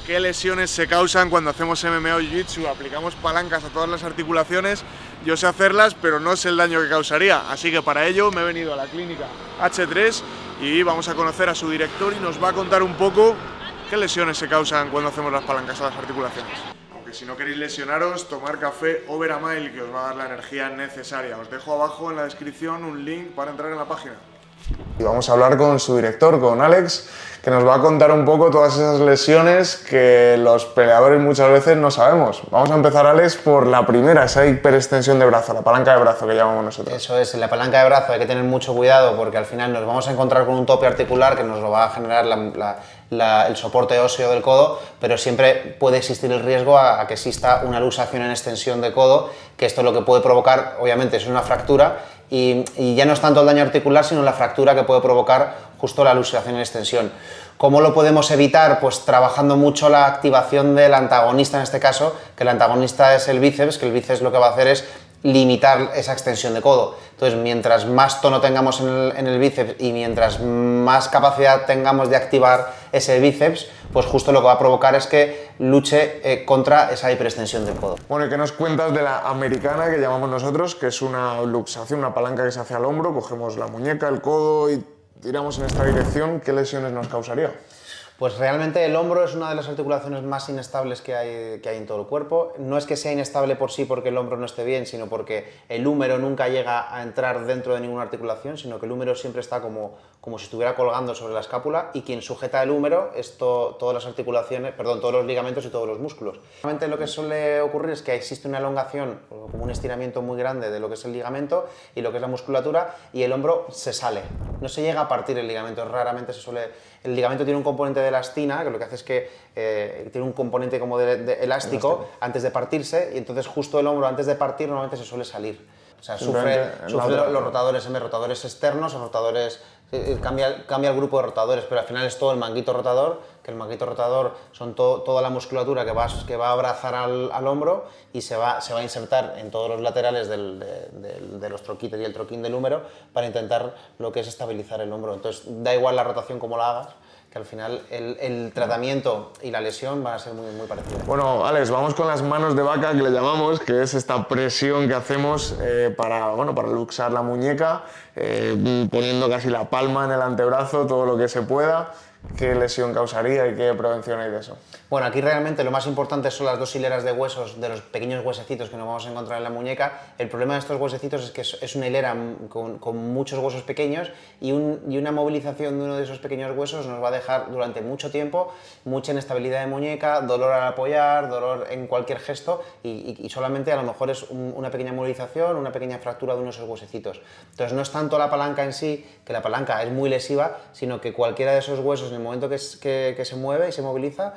¿Qué lesiones se causan cuando hacemos MMA o Jiu-Jitsu? Aplicamos palancas a todas las articulaciones. Yo sé hacerlas, pero no sé el daño que causaría. Así que para ello me he venido a la clínica H3 y vamos a conocer a su director y nos va a contar un poco qué lesiones se causan cuando hacemos las palancas a las articulaciones. Aunque si no queréis lesionaros, tomar café Overamile, que os va a dar la energía necesaria. Os dejo abajo en la descripción un link para entrar en la página. Y vamos a hablar con su director, con Alex, que nos va a contar un poco todas esas lesiones que los peleadores muchas veces no sabemos. Vamos a empezar, Alex, por la primera, esa hiperextensión de brazo, la palanca de brazo que llamamos nosotros. Eso es, en la palanca de brazo hay que tener mucho cuidado porque al final nos vamos a encontrar con un tope articular que nos lo va a generar el soporte óseo del codo, pero siempre puede existir el riesgo a que exista una luxación en extensión de codo, que esto lo que puede provocar, obviamente, es una fractura y ya no es tanto el daño articular, sino la fractura que puede provocar justo la luxación en extensión. ¿Cómo lo podemos evitar? Pues trabajando mucho la activación del antagonista en este caso, que el antagonista es el bíceps, que el bíceps lo que va a hacer es limitar esa extensión de codo. Entonces, mientras más tono tengamos en el bíceps y mientras más capacidad tengamos de activar ese bíceps, pues justo lo que va a provocar es que luche contra esa hiperextensión del codo. Bueno, ¿y qué nos cuentas de la americana que llamamos nosotros, que es una luxación, una palanca que se hace al hombro? Cogemos la muñeca, el codo y tiramos en esta dirección. ¿Qué lesiones nos causaría? Pues realmente el hombro es una de las articulaciones más inestables que hay en todo el cuerpo. No es que sea inestable por sí porque el hombro no esté bien, sino porque el húmero nunca llega a entrar dentro de ninguna articulación, sino que el húmero siempre está como si estuviera colgando sobre la escápula, y quien sujeta el húmero es todas las articulaciones, perdón, todos los ligamentos y todos los músculos. Realmente lo que suele ocurrir es que existe una elongación, como un estiramiento muy grande de lo que es el ligamento y lo que es la musculatura, y el hombro se sale. No se llega a partir el ligamento, raramente se suele... El ligamento tiene un componente de elastina, que lo que hace es que tiene un componente como de elástico antes de partirse, y entonces justo el hombro antes de partir normalmente se suele salir. O sea, sufre los rotadores rotadores externos o rotadores... Cambia el grupo de rotadores, pero al final es todo el manguito rotador, que el manguito rotador son toda la musculatura que va a abrazar al hombro y se va a insertar en todos los laterales de los troquites y el troquín del húmero para intentar lo que es estabilizar el hombro. Entonces da igual la rotación como la hagas, que al final el tratamiento y la lesión van a ser muy parecidos. Bueno, Alex, vamos con las manos de vaca, que le llamamos, que es esta presión que hacemos para luxar la muñeca, poniendo casi la palma en el antebrazo, todo lo que se pueda. ¿Qué lesión causaría y qué prevención hay de eso? Bueno, aquí realmente lo más importante son las dos hileras de huesos, de los pequeños huesecitos que nos vamos a encontrar en la muñeca. El problema de estos huesecitos es que es una hilera con muchos huesos pequeños y una movilización de uno de esos pequeños huesos nos va a dejar durante mucho tiempo mucha inestabilidad de muñeca, dolor al apoyar, dolor en cualquier gesto y solamente a lo mejor es una pequeña movilización, una pequeña fractura de uno de esos huesecitos. Entonces no es tanto la palanca en sí, que la palanca es muy lesiva, sino que cualquiera de esos huesos en el momento que se mueve y se moviliza,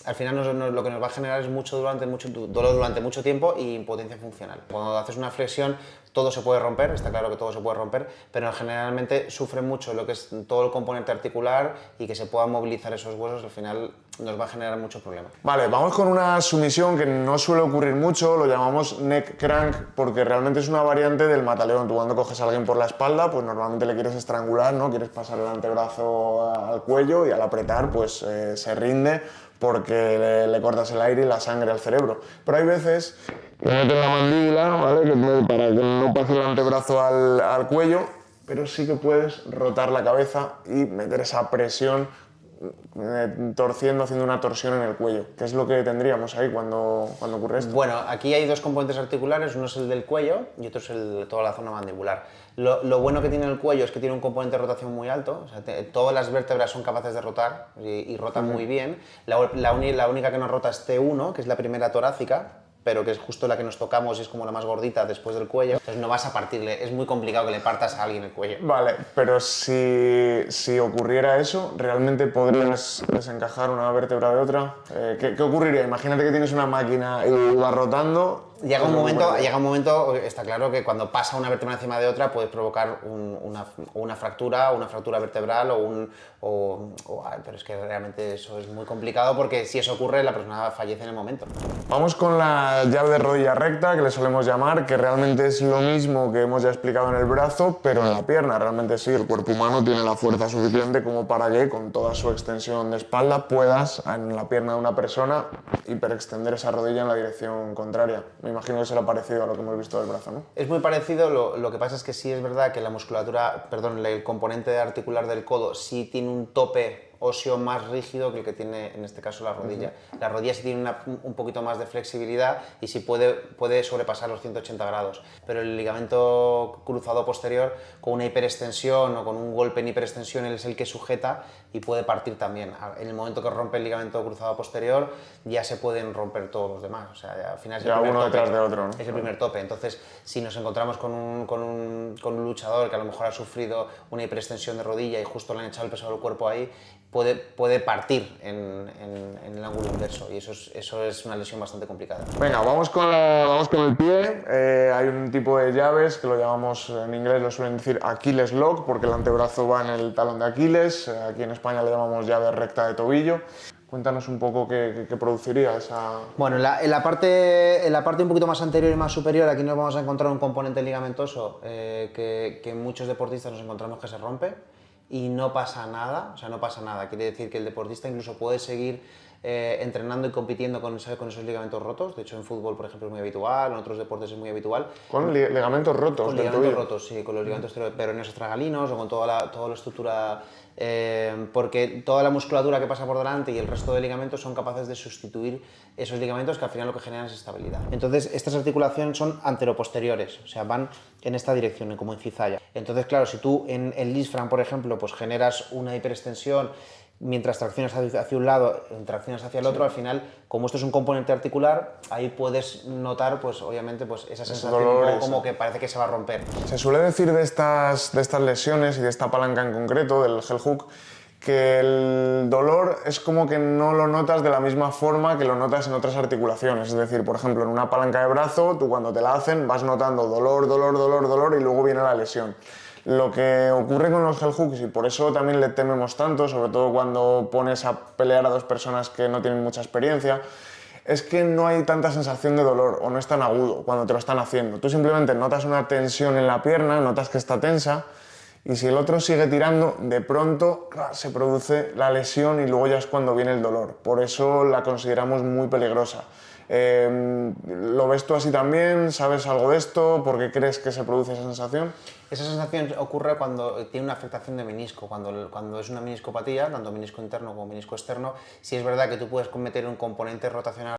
al final lo que nos va a generar es dolor durante mucho tiempo y impotencia funcional. Cuando haces una flexión todo se puede romper, está claro que todo se puede romper, pero generalmente sufre mucho lo que es todo el componente articular y que se puedan movilizar esos huesos, al final nos va a generar mucho problema. Vale, vamos con una sumisión que no suele ocurrir mucho, lo llamamos neck crank, porque realmente es una variante del mataleón. Tú cuando coges a alguien por la espalda, pues normalmente le quieres estrangular, ¿no? Quieres pasar el antebrazo al cuello y al apretar pues se rinde porque le cortas el aire y la sangre al cerebro. Pero hay veces que meten la mandíbula, ¿vale? Para que no pase el antebrazo al cuello, pero sí que puedes rotar la cabeza y meter esa presión torciendo, haciendo una torsión en el cuello. ¿Qué es lo que tendríamos ahí cuando ocurre esto? Bueno, aquí hay dos componentes articulares, uno es el del cuello y otro es el de toda la zona mandibular. Lo bueno que tiene el cuello es que tiene un componente de rotación muy alto, o sea, todas las vértebras son capaces de rotar y rotan muy bien. La única que no rota es T1, que es la primera torácica, pero que es justo la que nos tocamos y es como la más gordita después del cuello. Entonces no vas a partirle, es muy complicado que le partas a alguien el cuello. Vale, pero si ocurriera eso, ¿realmente podrías desencajar una vértebra de otra? ¿Qué ocurriría? Imagínate que tienes una máquina y va rotando Llega un momento, está claro que cuando pasa una vértebra encima de otra puede provocar una fractura vertebral pero es que realmente eso es muy complicado porque si eso ocurre la persona fallece en el momento. Vamos con la llave de rodilla recta, que le solemos llamar, que realmente es lo mismo que hemos ya explicado en el brazo, pero en la pierna. Realmente sí, el cuerpo humano tiene la fuerza suficiente como para que con toda su extensión de espalda puedas en la pierna de una persona hiperextender esa rodilla en la dirección contraria. Me imagino que será parecido a lo que hemos visto del brazo, ¿no? Es muy parecido, lo que pasa es que sí es verdad que la musculatura, perdón, el componente articular del codo sí tiene un tope óseo más rígido que el que tiene en este caso la rodilla. La rodilla sí tiene un poquito más de flexibilidad y sí puede sobrepasar los 180 grados, pero el ligamento cruzado posterior con una hiperextensión o con un golpe en hiperextensión es el que sujeta y puede partir también. En el momento que rompe el ligamento cruzado posterior ya se pueden romper todos los demás, o sea, al final es el primer uno tope, detrás de otro, ¿no? Es el primer tope. Entonces, si nos encontramos con un luchador que a lo mejor ha sufrido una hiperextensión de rodilla y justo le han echado el peso del cuerpo ahí, puede partir en el ángulo inverso y eso es una lesión bastante complicada. Venga, vamos con el pie. Hay un tipo de llaves que lo llamamos, en inglés lo suelen decir Achilles lock, porque el antebrazo va en el talón de Aquiles. Aquí en España le llamamos llave recta de tobillo. Cuéntanos un poco qué produciría esa... Bueno, en la parte un poquito más anterior y más superior, aquí nos vamos a encontrar un componente ligamentoso que muchos deportistas nos encontramos que se rompe. Y no pasa nada, o sea, no pasa nada. Quiere decir que el deportista incluso puede seguir entrenando y compitiendo con esos ligamentos rotos. De hecho, en fútbol, por ejemplo, es muy habitual, en otros deportes es muy habitual. ¿Con ligamentos rotos? Con ligamentos rotos, sí, con los ligamentos peroneos estragalinos o con toda la estructura, porque toda la musculatura que pasa por delante y el resto de ligamentos son capaces de sustituir esos ligamentos que al final lo que generan es estabilidad. Entonces, estas articulaciones son anteroposteriores, o sea, van en esta dirección, como en cizalla. Entonces, claro, si tú en el Lisfranc, por ejemplo, pues generas una hiperextensión mientras traccionas hacia un lado, traccionas hacia el otro, al final, como esto es un componente articular, ahí puedes notar, pues obviamente, pues esa sensación un poco como que parece que se va a romper. Se suele decir de estas lesiones y de esta palanca en concreto, del heel hook, que el dolor es como que no lo notas de la misma forma que lo notas en otras articulaciones. Es decir, por ejemplo, en una palanca de brazo, tú cuando te la hacen vas notando dolor, dolor, dolor, dolor y luego viene la lesión. Lo que ocurre con los heel hooks, y por eso también le tememos tanto, sobre todo cuando pones a pelear a dos personas que no tienen mucha experiencia, es que no hay tanta sensación de dolor o no es tan agudo cuando te lo están haciendo. Tú simplemente notas una tensión en la pierna, notas que está tensa, y si el otro sigue tirando, de pronto se produce la lesión y luego ya es cuando viene el dolor. Por eso la consideramos muy peligrosa. ¿Lo ves tú así también? ¿Sabes algo de esto? ¿Por qué crees que se produce esa sensación? Esa sensación ocurre cuando tiene una afectación de menisco, cuando es una meniscopatía, tanto menisco interno como menisco externo. Si es verdad que tú puedes meter un componente rotacional,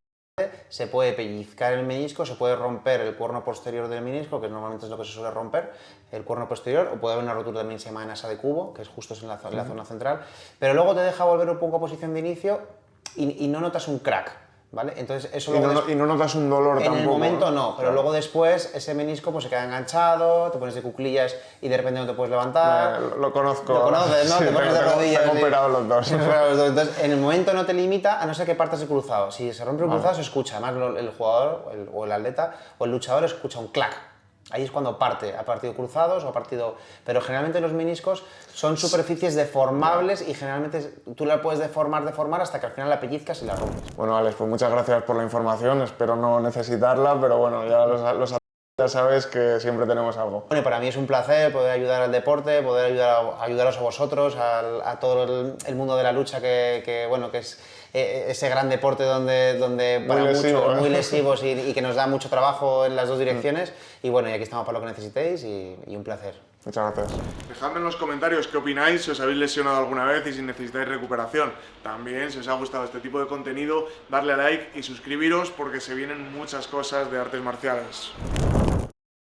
se puede pellizcar el menisco, se puede romper el cuerno posterior del menisco, que normalmente es lo que se suele romper, el cuerno posterior, o puede haber una rotura también, se llama en asa de cubo, que es justo en la zona central, pero luego te deja volver un poco a posición de inicio y no notas un crack. ¿Vale? Entonces, eso y no notas un dolor tampoco. En el momento no, pero luego después ese menisco pues se queda enganchado, te pones de cuclillas y de repente no te puedes levantar. Lo conozco. Lo conoces, ¿no? Sí, te pones de rodillas. Tengo operado los dos. Entonces, en el momento no te limita a no ser que partas el cruzado. Si se rompe el cruzado se escucha, además el jugador o el atleta o el luchador escucha un clac. Ahí es cuando ha partido cruzados o ha partido... Pero generalmente los meniscos son superficies deformables y generalmente tú la puedes deformar hasta que al final la pellizcas y la rompes. Bueno, Alex, pues muchas gracias por la información. Espero no necesitarla, pero bueno, ya ya sabes que siempre tenemos algo. Bueno, para mí es un placer poder ayudar al deporte, poder ayudaros a vosotros, a todo el mundo de la lucha que es ese gran deporte donde para muchos muy lesivos y que nos da mucho trabajo en las dos direcciones. Y bueno, y aquí estamos para lo que necesitéis y un placer. Muchas gracias. Dejadme en los comentarios qué opináis, si os habéis lesionado alguna vez y si necesitáis recuperación. También, si os ha gustado este tipo de contenido, darle a like y suscribiros porque se vienen muchas cosas de artes marciales.